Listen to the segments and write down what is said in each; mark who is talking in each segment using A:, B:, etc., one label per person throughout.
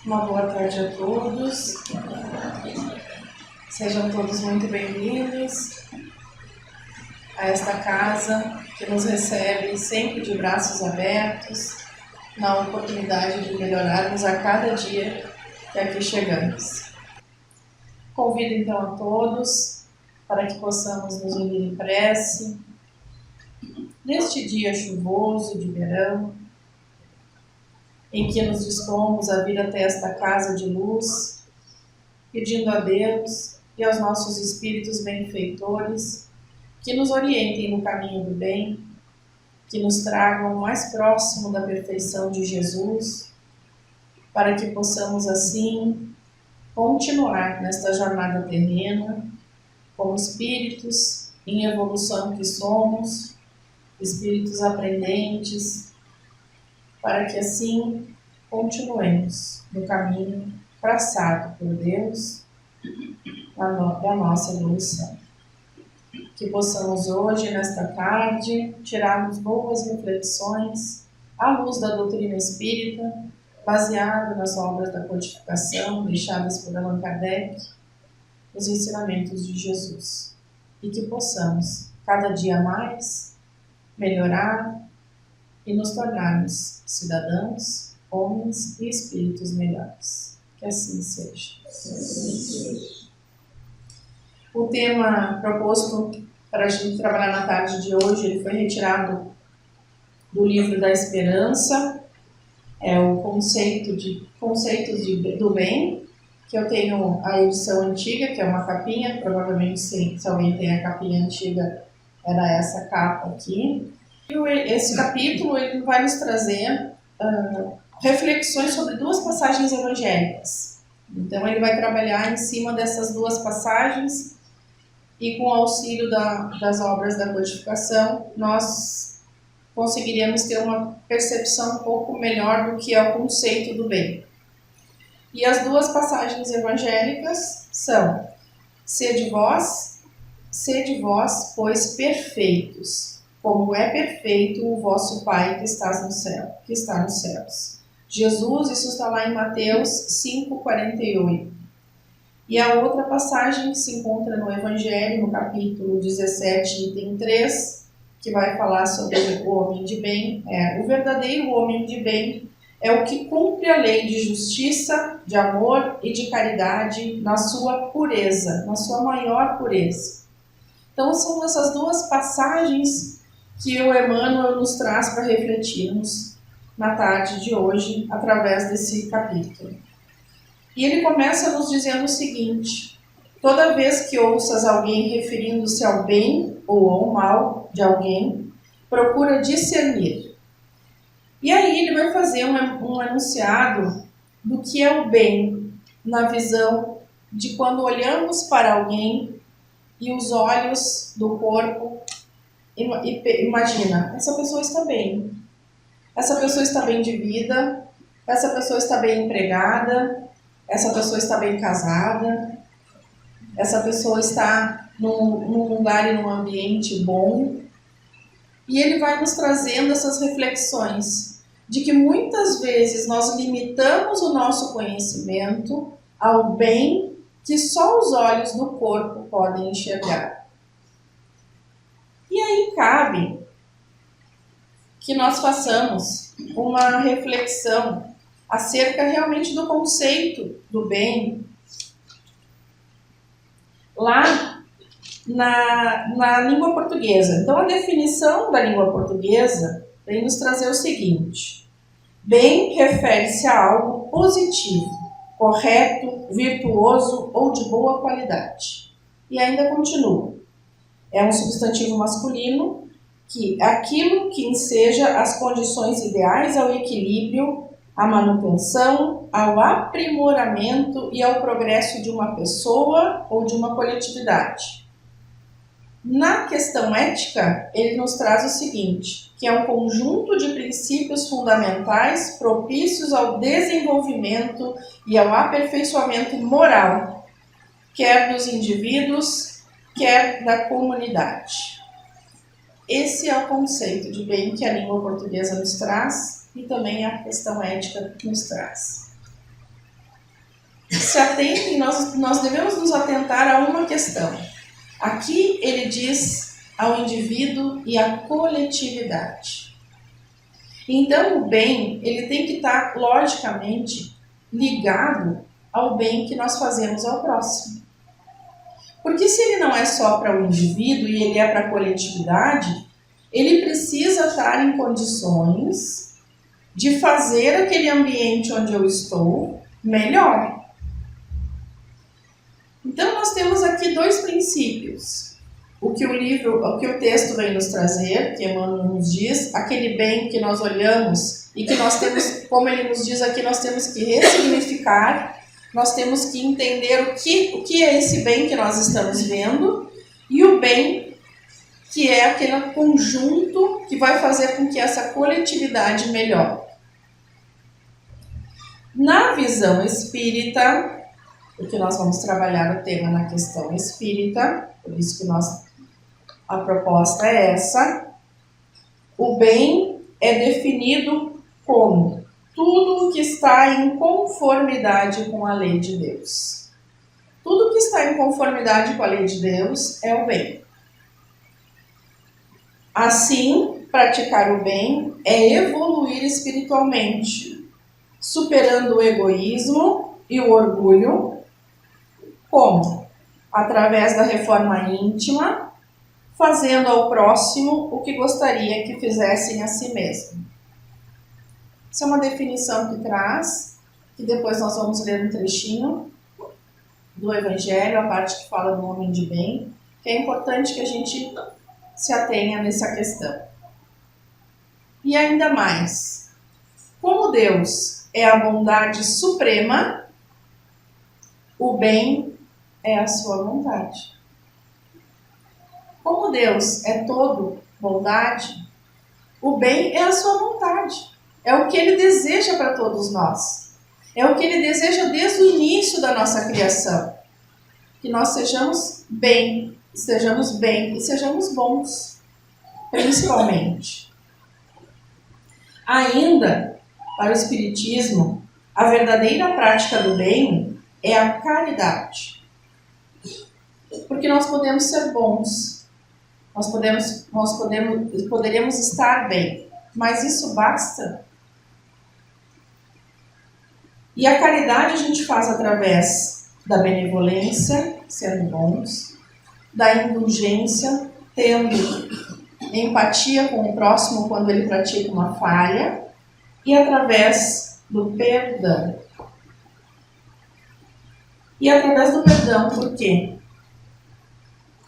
A: Uma boa tarde a todos. Sejam todos muito bem-vindos a esta casa que nos recebe sempre de braços abertos, na oportunidade de melhorarmos a cada dia que aqui chegamos. Convido então a todos para que possamos nos unir em prece neste dia chuvoso de verão, em que nos dispomos a vir até esta casa de luz, pedindo a Deus e aos nossos espíritos benfeitores que nos orientem no caminho do bem, que nos tragam mais próximo da perfeição de Jesus, para que possamos assim continuar nesta jornada terrena, como espíritos em evolução que somos, espíritos aprendentes, para que assim continuemos no caminho traçado por Deus da nossa evolução. Que possamos hoje, nesta tarde, tirarmos boas reflexões à luz da doutrina espírita, baseada nas obras da codificação deixadas por Allan Kardec, os ensinamentos de Jesus. E que possamos, cada dia mais, melhorar e nos tornarmos cidadãos, homens e espíritos melhores. Que assim seja. O tema proposto para a gente trabalhar na tarde de hoje, ele foi retirado do livro da Esperança, é o Conceitos do Bem, que eu tenho a edição antiga, que é uma capinha, provavelmente se alguém tem a capinha antiga, era essa capa aqui. Esse capítulo ele vai nos trazer reflexões sobre duas passagens evangélicas. Então ele vai trabalhar em cima dessas duas passagens e com o auxílio das obras da codificação nós conseguiríamos ter uma percepção um pouco melhor do que é o conceito do bem. E as duas passagens evangélicas são: sede vós, pois perfeitos, como é perfeito o vosso Pai que está nos céus. Jesus, isso está lá em Mateus 5,48. E a outra passagem que se encontra no Evangelho, no capítulo 17, item 3, que vai falar sobre o homem de bem. O verdadeiro homem de bem é o que cumpre a lei de justiça, de amor e de caridade na sua pureza, na sua maior pureza. Então são essas duas passagens que o Emmanuel nos traz para refletirmos na tarde de hoje, através desse capítulo. E ele começa nos dizendo o seguinte: toda vez que ouças alguém referindo-se ao bem ou ao mal de alguém, procura discernir. E aí ele vai fazer um enunciado do que é o bem, na visão de quando olhamos para alguém e os olhos do corpo, imagina, essa pessoa está bem. Essa pessoa está bem de vida, essa pessoa está bem empregada, essa pessoa está bem casada, essa pessoa está num lugar e num ambiente bom. E ele vai nos trazendo essas reflexões de que muitas vezes nós limitamos o nosso conhecimento ao bem que só os olhos do corpo podem enxergar. E aí cabe que nós façamos uma reflexão acerca realmente do conceito do bem lá na língua portuguesa. Então, a definição da língua portuguesa vem nos trazer o seguinte: bem refere-se a algo positivo, correto, virtuoso ou de boa qualidade. E ainda continua. É um substantivo masculino que aquilo que enseja as condições ideais ao equilíbrio, à manutenção, ao aprimoramento e ao progresso de uma pessoa ou de uma coletividade. Na questão ética, ele nos traz o seguinte, que é um conjunto de princípios fundamentais propícios ao desenvolvimento e ao aperfeiçoamento moral, quer dos indivíduos, quer da comunidade. Esse é o conceito de bem que a língua portuguesa nos traz e também a questão ética nos traz. se atentem, nós devemos nos atentar a uma questão. Aqui ele diz ao indivíduo e à coletividade. Então o bem, ele tem que estar, logicamente, ligado ao bem que nós fazemos ao próximo. Porque se ele não é só para o indivíduo e ele é para a coletividade, ele precisa estar em condições de fazer aquele ambiente onde eu estou melhor. Então nós temos aqui dois princípios. O que o texto vem nos trazer, que Emmanuel nos diz, aquele bem que nós olhamos e que nós temos, como ele nos diz aqui, nós temos que ressignificar, nós temos que entender o que é esse bem que nós estamos vendo e o bem que é aquele conjunto que vai fazer com que essa coletividade melhore. Na visão espírita, porque nós vamos trabalhar o tema na questão espírita, por isso que a proposta é essa, o bem é definido como tudo que está em conformidade com a lei de Deus. Tudo que está em conformidade com a lei de Deus é o bem. Assim, praticar o bem é evoluir espiritualmente, superando o egoísmo e o orgulho. Como? Através da reforma íntima, fazendo ao próximo o que gostaria que fizessem a si mesmo. Isso é uma definição que traz, que depois nós vamos ler um trechinho do Evangelho, a parte que fala do homem de bem, que é importante que a gente se atenha nessa questão. E ainda mais, como Deus é a bondade suprema, o bem é a sua vontade. Como Deus é todo bondade, o bem é a sua vontade. É o que Ele deseja para todos nós. É o que Ele deseja desde o início da nossa criação. Que nós sejamos bem e sejamos bons, principalmente. Ainda, para o Espiritismo, a verdadeira prática do bem é a caridade. Porque nós podemos ser bons, poderíamos estar bem, mas isso basta? E a caridade a gente faz através da benevolência, sendo bons, da indulgência, tendo empatia com o próximo quando ele pratica uma falha, e através do perdão. E através do perdão, por quê?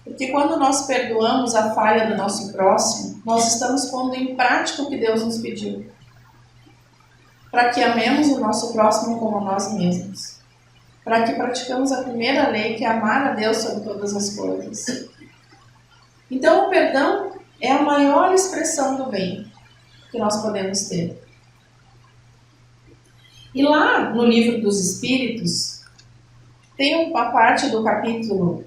A: Porque quando nós perdoamos a falha do nosso próximo, nós estamos pondo em prática o que Deus nos pediu. Para que amemos o nosso próximo como a nós mesmos. Para que praticamos a primeira lei, que é amar a Deus sobre todas as coisas. Então o perdão é a maior expressão do bem que nós podemos ter. E lá no Livro dos Espíritos, tem uma parte do capítulo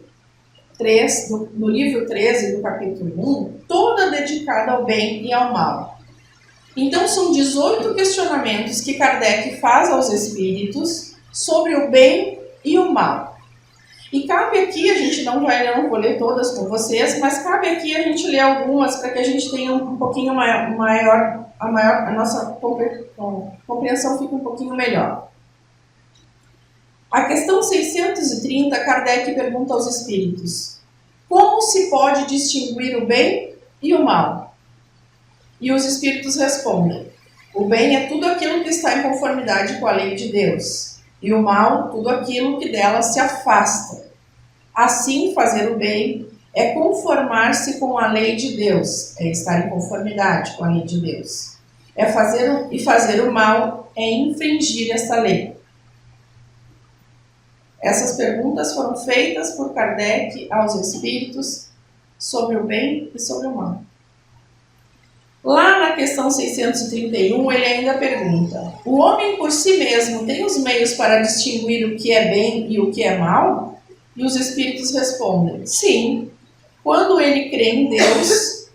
A: 3, no livro 13 do capítulo 1, toda dedicada ao bem e ao mal. Então são 18 questionamentos que Kardec faz aos espíritos sobre o bem e o mal. E cabe aqui, eu não vou ler todas com vocês, mas cabe aqui a gente ler algumas para que a gente tenha um pouquinho a nossa compreensão fique um pouquinho melhor. A questão 630, Kardec pergunta aos espíritos: como se pode distinguir o bem e o mal? E os espíritos respondem: o bem é tudo aquilo que está em conformidade com a lei de Deus, e o mal, tudo aquilo que dela se afasta. Assim, fazer o bem é conformar-se com a lei de Deus, é estar em conformidade com a lei de Deus. Fazer o mal é infringir essa lei. Essas perguntas foram feitas por Kardec aos espíritos sobre o bem e sobre o mal. Lá na questão 631, ele ainda pergunta: o homem por si mesmo tem os meios para distinguir o que é bem e o que é mal? E os espíritos respondem: sim, quando ele crê em Deus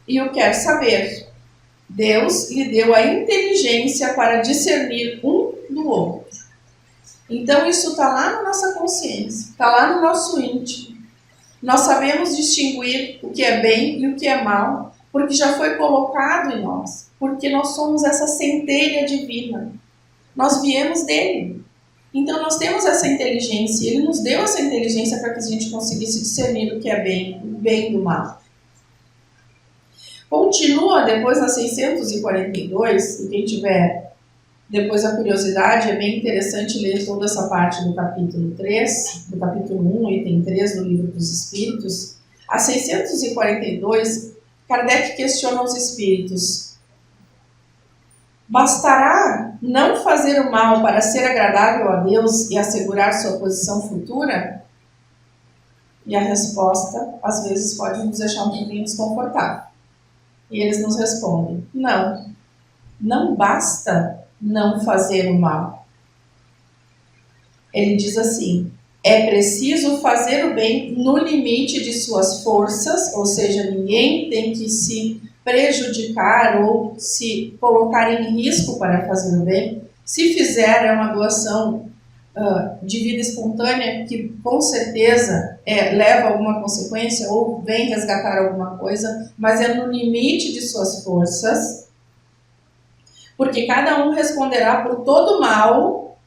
A: e o quer saber. Deus lhe deu a inteligência para discernir um do outro. Então isso está lá na nossa consciência, está lá no nosso íntimo. Nós sabemos distinguir o que é bem e o que é mal, porque já foi colocado em nós, porque nós somos essa centelha divina. Nós viemos dele. Então nós temos essa inteligência, ele nos deu essa inteligência para que a gente conseguisse discernir o que é bem, o bem do mal. Continua depois na 642, e quem tiver depois a curiosidade, é bem interessante ler toda essa parte do capítulo 3, do capítulo 1, item 3 do Livro dos Espíritos. A 642, Kardec questiona os espíritos: bastará não fazer o mal para ser agradável a Deus e assegurar sua posição futura? E a resposta, às vezes, pode nos deixar um pouquinho desconfortável. E eles nos respondem: não, não basta não fazer o mal. Ele diz assim: é preciso fazer o bem no limite de suas forças, ou seja, ninguém tem que se prejudicar ou se colocar em risco para fazer o bem. Se fizer, é uma doação de vida espontânea que com certeza leva alguma consequência ou vem resgatar alguma coisa, mas é no limite de suas forças, porque cada um responderá por todo mal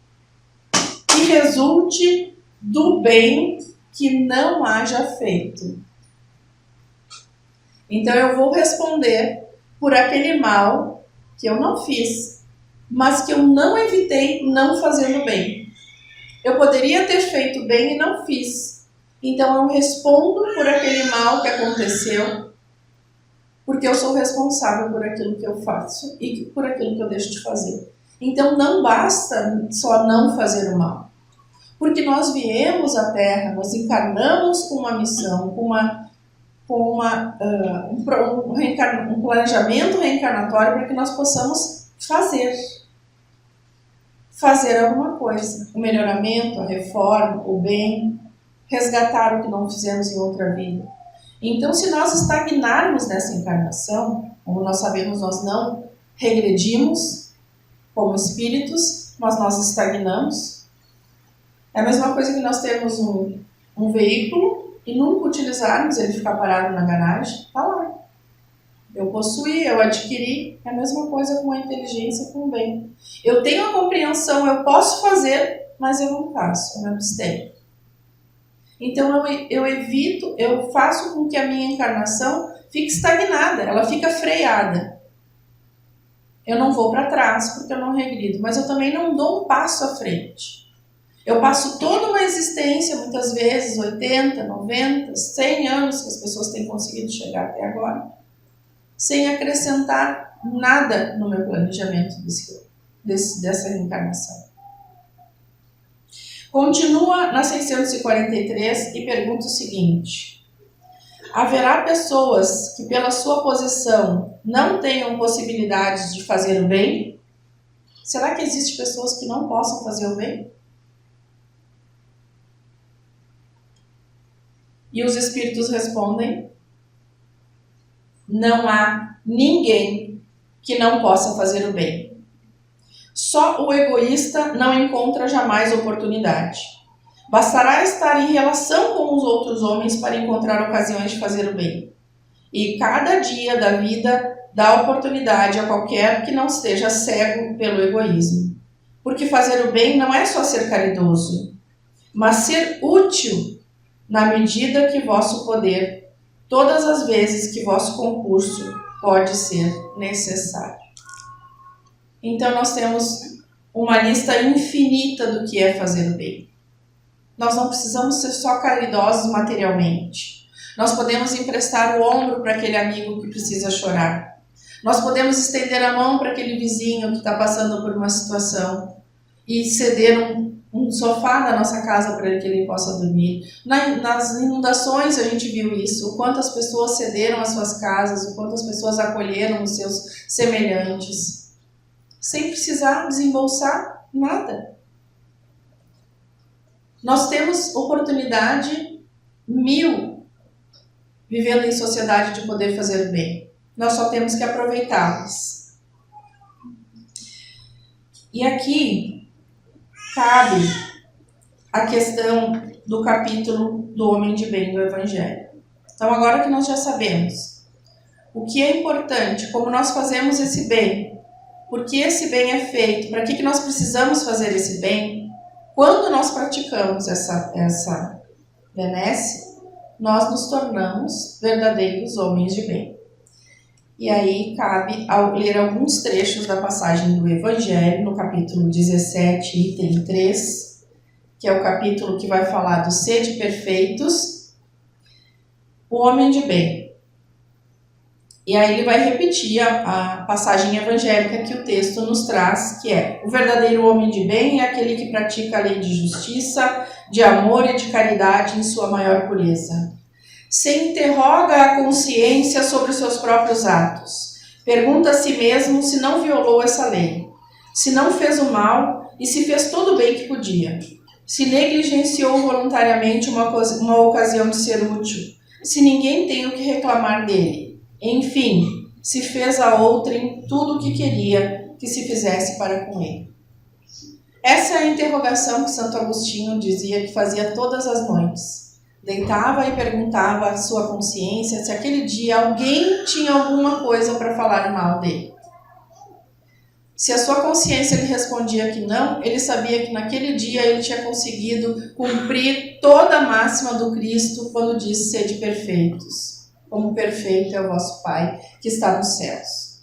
A: que resulte do bem que não haja feito. Então eu vou responder por aquele mal que eu não fiz, mas que eu não evitei não fazendo bem. Eu poderia ter feito bem e não fiz. Então eu respondo por aquele mal que aconteceu, porque eu sou responsável por aquilo que eu faço e por aquilo que eu deixo de fazer. Então não basta só não fazer o mal. Porque nós viemos à Terra, nós encarnamos com uma missão, um planejamento reencarnatório para que nós possamos fazer alguma coisa. O melhoramento, a reforma, o bem, resgatar o que não fizemos em outra vida. Então, se nós estagnarmos nessa encarnação, como nós sabemos, nós não regredimos como espíritos, mas nós estagnamos. É a mesma coisa que nós termos um veículo e nunca utilizarmos, ele ficar parado na garagem, está lá. Eu possuí, eu adquiri, é a mesma coisa com a inteligência, com o bem. Eu tenho a compreensão, eu posso fazer, mas eu não faço, eu me abstenho. Então eu evito, eu faço com que a minha encarnação fique estagnada, ela fica freada. Eu não vou para trás porque eu não regrido, mas eu também não dou um passo à frente. Eu passo toda uma existência, muitas vezes 80, 90, 100 anos que as pessoas têm conseguido chegar até agora, sem acrescentar nada no meu planejamento dessa reencarnação. Continua na 643 e pergunta o seguinte: haverá pessoas que pela sua posição não tenham possibilidades de fazer o bem? Será que existem pessoas que não possam fazer o bem? E os espíritos respondem: não há ninguém que não possa fazer o bem. Só o egoísta não encontra jamais oportunidade. Bastará estar em relação com os outros homens para encontrar ocasiões de fazer o bem. E cada dia da vida dá oportunidade a qualquer que não esteja cego pelo egoísmo. Porque fazer o bem não é só ser caridoso, mas ser útil na medida que vosso poder, todas as vezes que vosso concurso pode ser necessário. Então nós temos uma lista infinita do que é fazer o bem. Nós não precisamos ser só caridosos materialmente. Nós podemos emprestar o ombro para aquele amigo que precisa chorar. Nós podemos estender a mão para aquele vizinho que está passando por uma situação e ceder um sofá da nossa casa para que ele possa dormir. Nas inundações a gente viu isso, o quanto as pessoas cederam as suas casas, o quanto as pessoas acolheram os seus semelhantes, sem precisar desembolsar nada. Nós temos oportunidade 1000 vivendo em sociedade de poder fazer o bem. Nós só temos que aproveitá-las. E aqui, cabe a questão do capítulo do homem de bem do Evangelho. Então, agora que nós já sabemos o que é importante, como nós fazemos esse bem, por que esse bem é feito, para que nós precisamos fazer esse bem, quando nós praticamos essa benesse, nós nos tornamos verdadeiros homens de bem. E aí cabe ler alguns trechos da passagem do Evangelho, no capítulo 17, item 3, que é o capítulo que vai falar do sede perfeitos, o homem de bem. E aí ele vai repetir a passagem evangélica que o texto nos traz, que é: o verdadeiro homem de bem é aquele que pratica a lei de justiça, de amor e de caridade em sua maior pureza. Se interroga a consciência sobre os seus próprios atos. Pergunta a si mesmo se não violou essa lei, se não fez o mal e se fez todo o bem que podia, se negligenciou voluntariamente uma ocasião de ser útil, se ninguém tem o que reclamar dele. Enfim, se fez a outrem tudo o que queria que se fizesse para com ele. Essa é a interrogação que Santo Agostinho dizia que fazia todas as noites. Deitava e perguntava à sua consciência se aquele dia alguém tinha alguma coisa para falar mal dele. Se a sua consciência lhe respondia que não, ele sabia que naquele dia ele tinha conseguido cumprir toda a máxima do Cristo quando diz: sede perfeitos, como perfeito é o vosso Pai que está nos céus.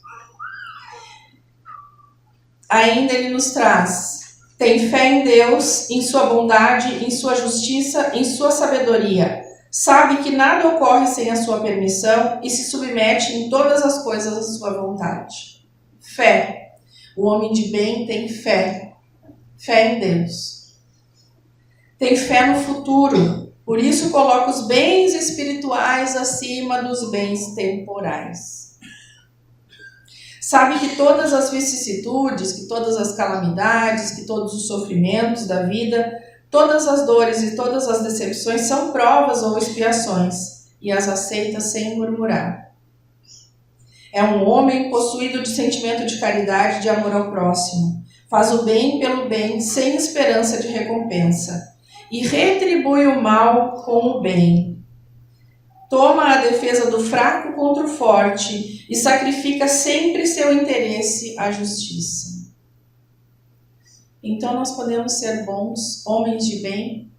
A: Ainda ele nos traz: tem fé em Deus, em sua bondade, em sua justiça, em sua sabedoria. Sabe que nada ocorre sem a sua permissão e se submete em todas as coisas à sua vontade. Fé. O homem de bem tem fé. Fé em Deus. Tem fé no futuro. Por isso coloca os bens espirituais acima dos bens temporais. Sabe que todas as vicissitudes, que todas as calamidades, que todos os sofrimentos da vida, todas as dores e todas as decepções são provas ou expiações, e as aceita sem murmurar. É um homem possuído de sentimento de caridade e de amor ao próximo. Faz o bem pelo bem, sem esperança de recompensa, e retribui o mal com o bem. Toma a defesa do fraco contra o forte e sacrifica sempre seu interesse à justiça. Então nós podemos ser bons, homens de bem,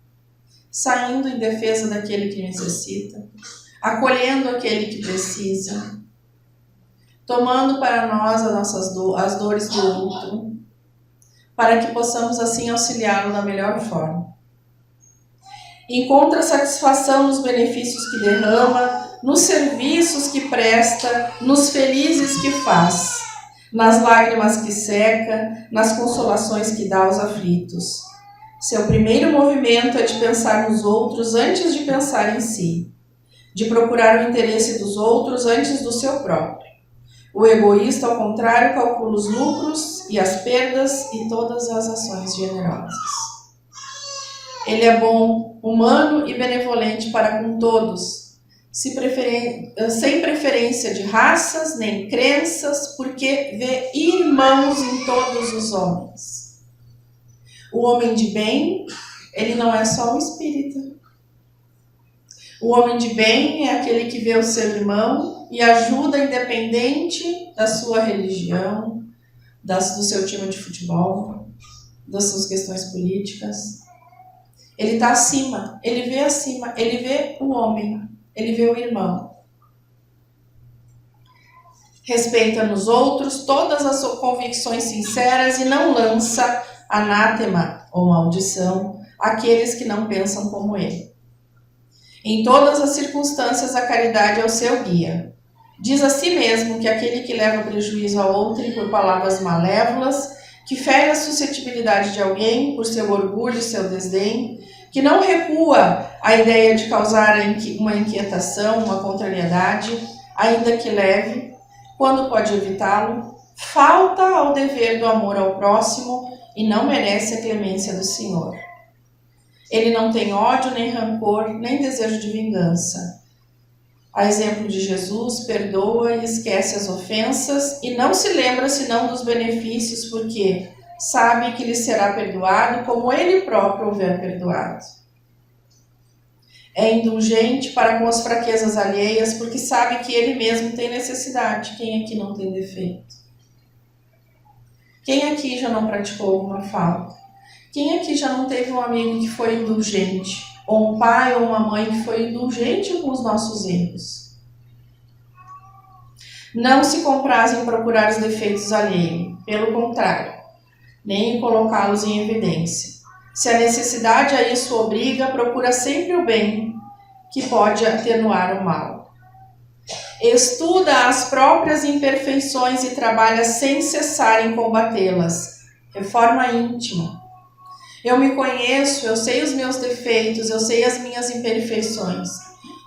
A: saindo em defesa daquele que necessita, acolhendo aquele que precisa, tomando para nós as dores do outro, para que possamos assim auxiliá-lo da melhor forma. Encontra satisfação nos benefícios que derrama, nos serviços que presta, nos felizes que faz, nas lágrimas que seca, nas consolações que dá aos aflitos. Seu primeiro movimento é de pensar nos outros antes de pensar em si, de procurar o interesse dos outros antes do seu próprio. O egoísta, ao contrário, calcula os lucros e as perdas e todas as ações generosas. Ele é bom, humano e benevolente para com todos, sem preferência de raças nem crenças, porque vê irmãos em todos os homens. O homem de bem, ele não é só um espírita. O homem de bem é aquele que vê o seu irmão e ajuda independente da sua religião, do seu time de futebol, das suas questões políticas. Ele está acima, ele vê o homem, ele vê o irmão. Respeita nos outros todas as suas convicções sinceras e não lança anátema ou maldição àqueles que não pensam como ele. Em todas as circunstâncias, a caridade é o seu guia. Diz a si mesmo que aquele que leva prejuízo a outrem por palavras malévolas, que fere a suscetibilidade de alguém por seu orgulho e seu desdém, que não recua à ideia de causar uma inquietação, uma contrariedade, ainda que leve, quando pode evitá-lo, falta ao dever do amor ao próximo e não merece a clemência do Senhor. Ele não tem ódio, nem rancor, nem desejo de vingança. A exemplo de Jesus, perdoa e esquece as ofensas e não se lembra senão dos benefícios, porque sabe que lhe será perdoado como ele próprio houver perdoado. É indulgente para com as fraquezas alheias, porque sabe que ele mesmo tem necessidade. Quem aqui não tem defeito? Quem aqui já não praticou alguma falta? Quem aqui já não teve um amigo que foi indulgente? Ou um pai ou uma mãe que foi indulgente com os nossos erros? Não se compraz em procurar os defeitos alheios, pelo contrário, nem em colocá-los em evidência. Se a necessidade a isso obriga, procura sempre o bem, que pode atenuar o mal. Estuda as próprias imperfeições e trabalha sem cessar em combatê-las. Reforma íntima. Eu me conheço, eu sei os meus defeitos, eu sei as minhas imperfeições.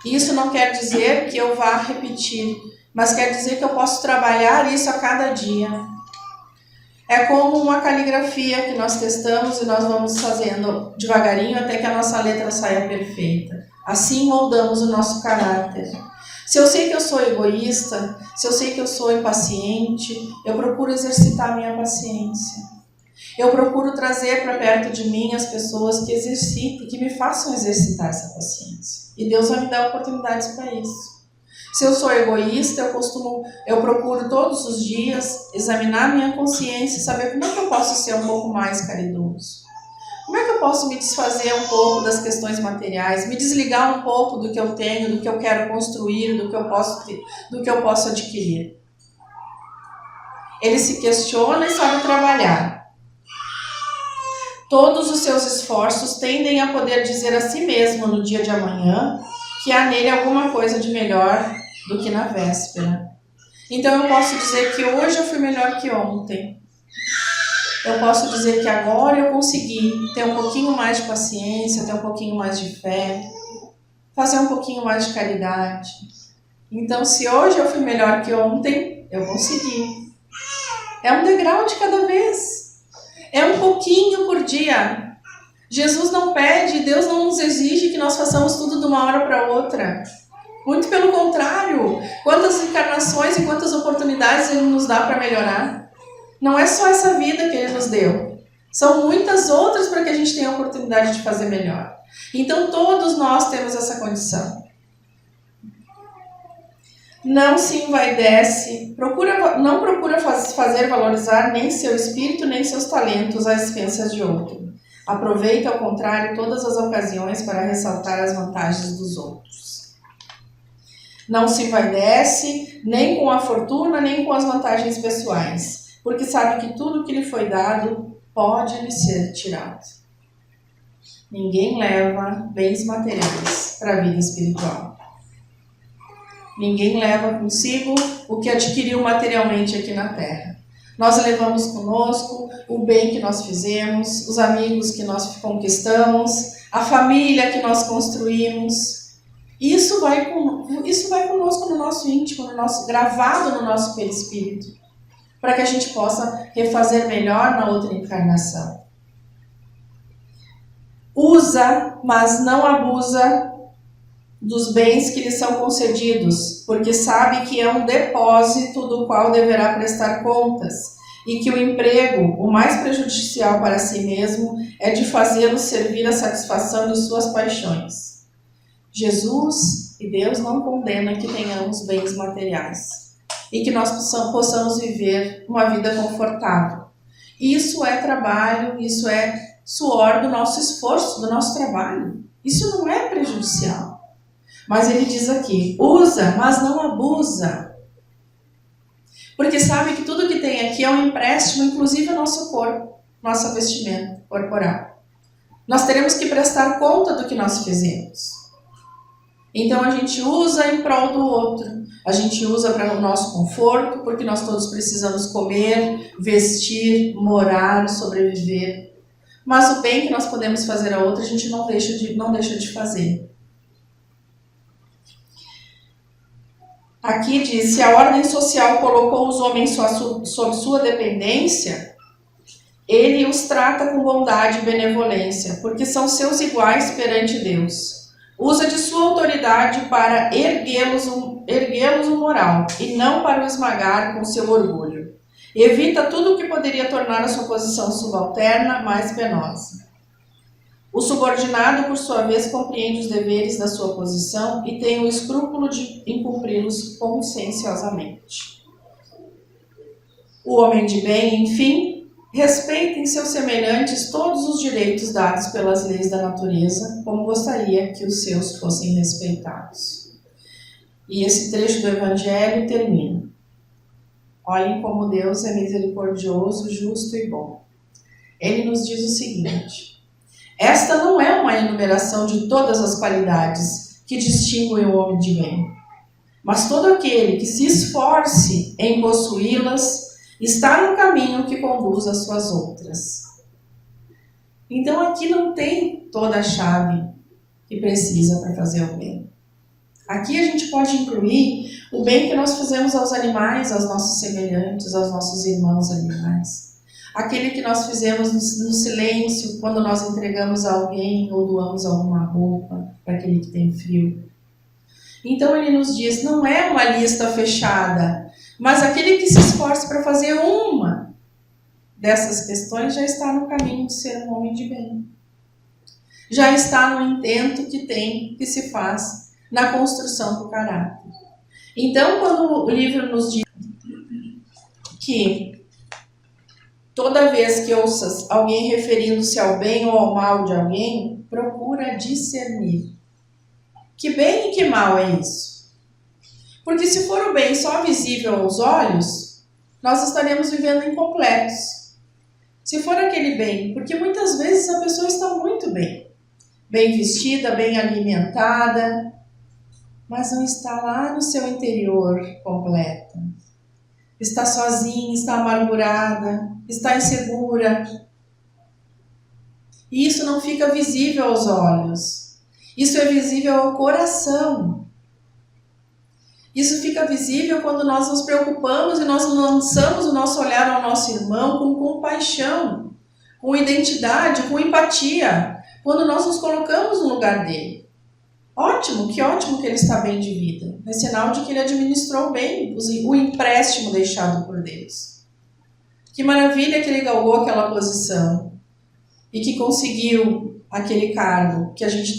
A: Isso não quer dizer que eu vá repetir, mas quer dizer que eu posso trabalhar isso a cada dia. É como uma caligrafia que nós testamos e nós vamos fazendo devagarinho até que a nossa letra saia perfeita. Assim moldamos o nosso caráter. Se eu sei que eu sou egoísta, se eu sei que eu sou impaciente, eu procuro exercitar a minha paciência. Eu procuro trazer para perto de mim as pessoas que exercitem, que me façam exercitar essa paciência. E Deus vai me dar oportunidades para isso. Se eu sou egoísta, eu procuro todos os dias examinar minha consciência e saber como é que eu posso ser um pouco mais caridoso. Como é que eu posso me desfazer um pouco das questões materiais, me desligar um pouco do que eu tenho, do que eu quero construir, do que eu posso adquirir. Ele se questiona e sabe trabalhar. Todos os seus esforços tendem a poder dizer a si mesmo no dia de amanhã que há nele alguma coisa de melhor do que na véspera. Então eu posso dizer que hoje eu fui melhor que ontem. Eu posso dizer que agora eu consegui ter um pouquinho mais de paciência, ter um pouquinho mais de fé, fazer um pouquinho mais de caridade. Então, se hoje eu fui melhor que ontem, eu consegui. É um degrau de cada vez. É um pouquinho por dia. Jesus não pede, Deus não nos exige que nós façamos tudo de uma hora para outra. Muito pelo contrário. Quantas encarnações e quantas oportunidades Ele nos dá para melhorar. Não é só essa vida que Ele nos deu. São muitas outras para que a gente tenha a oportunidade de fazer melhor. Então todos nós temos essa condição. Não se envaidece, não procura fazer valorizar nem seu espírito nem seus talentos às expensas de outro. Aproveita, ao contrário, todas as ocasiões para ressaltar as vantagens dos outros. Não se envaidece nem com a fortuna nem com as vantagens pessoais, porque sabe que tudo que lhe foi dado pode lhe ser tirado. Ninguém leva bens materiais para a vida espiritual. Ninguém leva consigo o que adquiriu materialmente aqui na Terra. Nós levamos conosco o bem que nós fizemos, os amigos que nós conquistamos, a família que nós construímos. Isso vai conosco no nosso íntimo, gravado no nosso perispírito, para que a gente possa refazer melhor na outra encarnação. Usa, mas não abusa dos bens que lhe são concedidos, porque sabe que é um depósito do qual deverá prestar contas, e que o emprego, o mais prejudicial para si mesmo, é de fazê-lo servir à satisfação de suas paixões. Jesus e Deus não condenam que tenhamos bens materiais, e que nós possamos viver uma vida confortável. Isso é trabalho, isso é suor do nosso esforço, do nosso trabalho. Isso não é prejudicial. Mas ele diz aqui, usa, mas não abusa. Porque sabe que tudo que tem aqui é um empréstimo, inclusive o nosso corpo, nossa vestimenta corporal. Nós teremos que prestar conta do que nós fizemos. Então a gente usa em prol do outro. A gente usa para o nosso conforto, porque nós todos precisamos comer, vestir, morar, sobreviver. Mas o bem que nós podemos fazer a outro, a gente não deixa de fazer. Aqui diz, se a ordem social colocou os homens sob sua dependência, ele os trata com bondade e benevolência, porque são seus iguais perante Deus. Usa de sua autoridade para erguê-los o moral, e não para o esmagar com seu orgulho. Evita tudo o que poderia tornar a sua posição subalterna mais penosa. O subordinado, por sua vez, compreende os deveres da sua posição e tem o escrúpulo de incumpri-los conscienciosamente. O homem de bem, enfim, respeita em seus semelhantes todos os direitos dados pelas leis da natureza, como gostaria que os seus fossem respeitados. E esse trecho do Evangelho termina. Olhem como Deus é misericordioso, justo e bom. Ele nos diz o seguinte: esta não é uma enumeração de todas as qualidades que distinguem o homem de bem, mas todo aquele que se esforce em possuí-las está no caminho que conduz às suas outras. Então aqui não tem toda a chave que precisa para fazer o bem. Aqui a gente pode incluir o bem que nós fazemos aos animais, aos nossos semelhantes, aos nossos irmãos animais. Aquele que nós fizemos no silêncio, quando nós entregamos a alguém ou doamos alguma roupa para aquele que tem frio. Então ele nos diz, não é uma lista fechada, mas aquele que se esforça para fazer uma dessas questões já está no caminho de ser um homem de bem. Já está no intento que se faz na construção do caráter. Então, quando o livro nos diz que toda vez que ouças alguém referindo-se ao bem ou ao mal de alguém, procura discernir. Que bem e que mal é isso? Porque se for o bem só visível aos olhos, nós estaremos vivendo incompletos. Se for aquele bem, porque muitas vezes a pessoa está muito bem vestida, bem alimentada, mas não está lá no seu interior completa. Está sozinha, está amargurada, está insegura. E isso não fica visível aos olhos. Isso é visível ao coração. Isso fica visível quando nós nos preocupamos e nós lançamos o nosso olhar ao nosso irmão com compaixão, com identidade, com empatia, quando nós nos colocamos no lugar dele. Ótimo que ele está bem de vida. É sinal de que ele administrou bem o empréstimo deixado por Deus. Que maravilha que ele galgou aquela posição e que conseguiu aquele cargo que a gente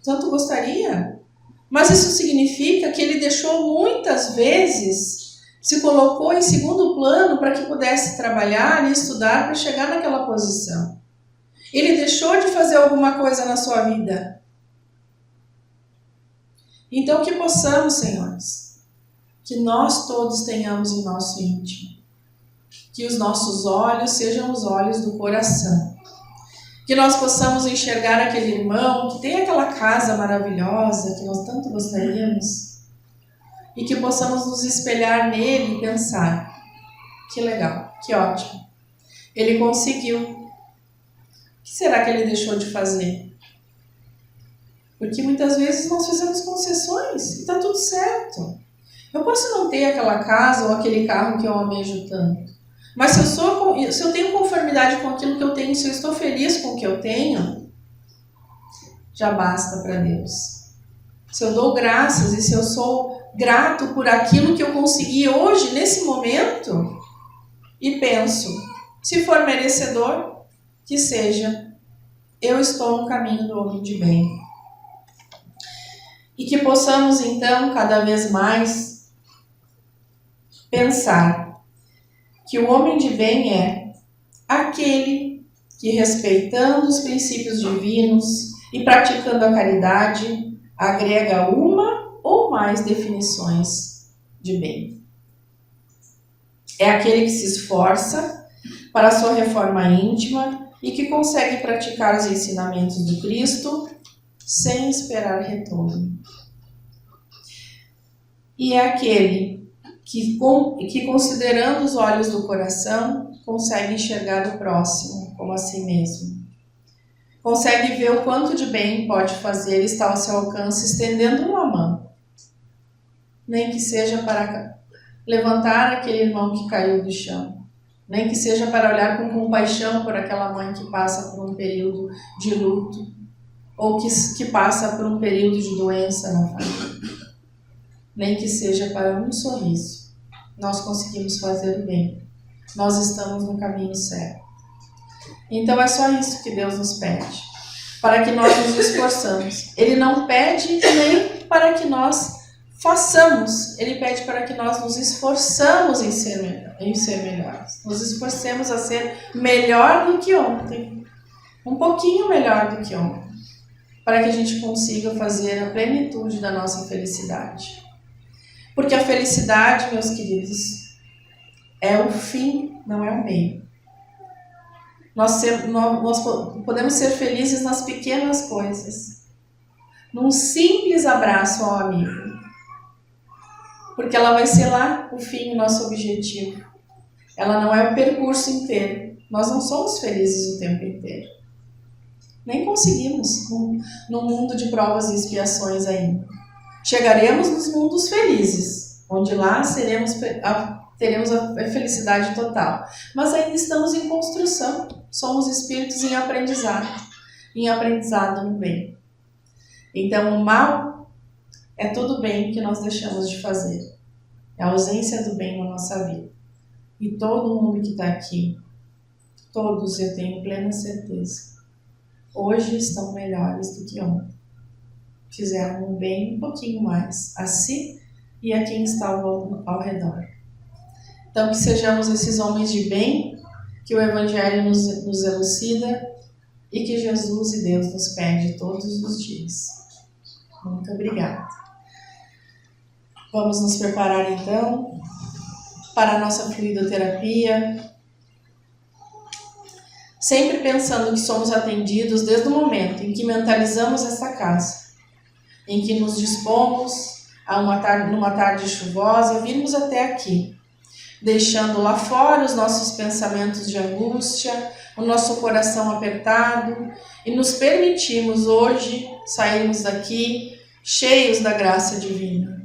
A: tanto gostaria. Mas isso significa que ele deixou muitas vezes, se colocou em segundo plano para que pudesse trabalhar e estudar para chegar naquela posição. Ele deixou de fazer alguma coisa na sua vida. Então que possamos, senhores, que nós todos tenhamos em nosso íntimo, que os nossos olhos sejam os olhos do coração, que nós possamos enxergar aquele irmão que tem aquela casa maravilhosa que nós tanto gostaríamos e que possamos nos espelhar nele e pensar, que legal, que ótimo, ele conseguiu, o que será que ele deixou de fazer? Porque muitas vezes nós fizemos concessões e está tudo certo. Eu posso não ter aquela casa ou aquele carro que eu almejo tanto. Mas se eu tenho conformidade com aquilo que eu tenho, se eu estou feliz com o que eu tenho, já basta para Deus. Se eu dou graças e se eu sou grato por aquilo que eu consegui hoje, nesse momento, e penso, se for merecedor, que seja, eu estou no caminho do homem de bem. E que possamos, então, cada vez mais pensar que o homem de bem é aquele que, respeitando os princípios divinos e praticando a caridade, agrega uma ou mais definições de bem. É aquele que se esforça para a sua reforma íntima e que consegue praticar os ensinamentos do Cristo sem esperar retorno. E é aquele que considerando os olhos do coração, consegue enxergar o próximo como a si mesmo. Consegue ver o quanto de bem pode fazer e está ao seu alcance, estendendo uma mão. Nem que seja para levantar aquele irmão que caiu do chão. Nem que seja para olhar com compaixão por aquela mãe que passa por um período de luto ou que passa por um período de doença na família. Nem que seja para um sorriso. Nós conseguimos fazer o bem. nós estamos no caminho certo. Então é só isso que Deus nos pede, para que nós nos esforçamos. Ele não pede nem para que nós façamos, Ele pede para que nós nos esforçamos em ser melhores. Nos esforcemos a ser melhor do que ontem, um pouquinho melhor do que ontem, para que a gente consiga fazer a plenitude da nossa felicidade. Porque a felicidade, meus queridos, é o fim, não é o meio. Nós podemos ser felizes nas pequenas coisas, num simples abraço ao amigo, porque ela vai ser lá o fim, o nosso objetivo. Ela não é o percurso inteiro. Nós não somos felizes o tempo inteiro. Nem conseguimos num mundo de provas e expiações ainda. Chegaremos nos mundos felizes, onde lá teremos a felicidade total. Mas ainda estamos em construção. Somos espíritos em aprendizado no bem. Então, o mal é tudo bem que nós deixamos de fazer. É a ausência do bem na nossa vida. E todo mundo que está aqui, todos, eu tenho plena certeza, hoje estão melhores do que ontem. Fizeram um bem um pouquinho mais a si e a quem está ao redor. Então, que sejamos esses homens de bem, que o Evangelho nos elucida e que Jesus e Deus nos pede todos os dias. Muito obrigada. Vamos nos preparar então para a nossa fluidoterapia, sempre pensando que somos atendidos desde o momento em que mentalizamos esta casa, em que nos dispomos numa tarde chuvosa, virmos até aqui, deixando lá fora os nossos pensamentos de angústia, o nosso coração apertado, e nos permitimos hoje sairmos daqui cheios da graça divina.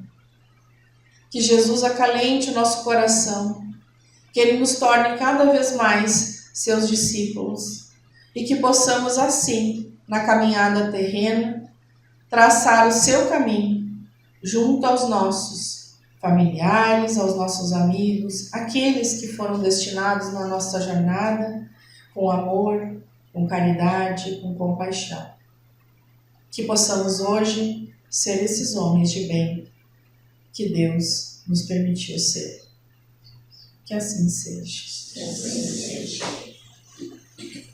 A: Que Jesus acalente o nosso coração, que Ele nos torne cada vez mais seus discípulos e que possamos assim, na caminhada terrena, traçar o seu caminho junto aos nossos familiares, aos nossos amigos, aqueles que foram destinados na nossa jornada com amor, com caridade, com compaixão. Que possamos hoje ser esses homens de bem que Deus nos permitiu ser. Que assim seja.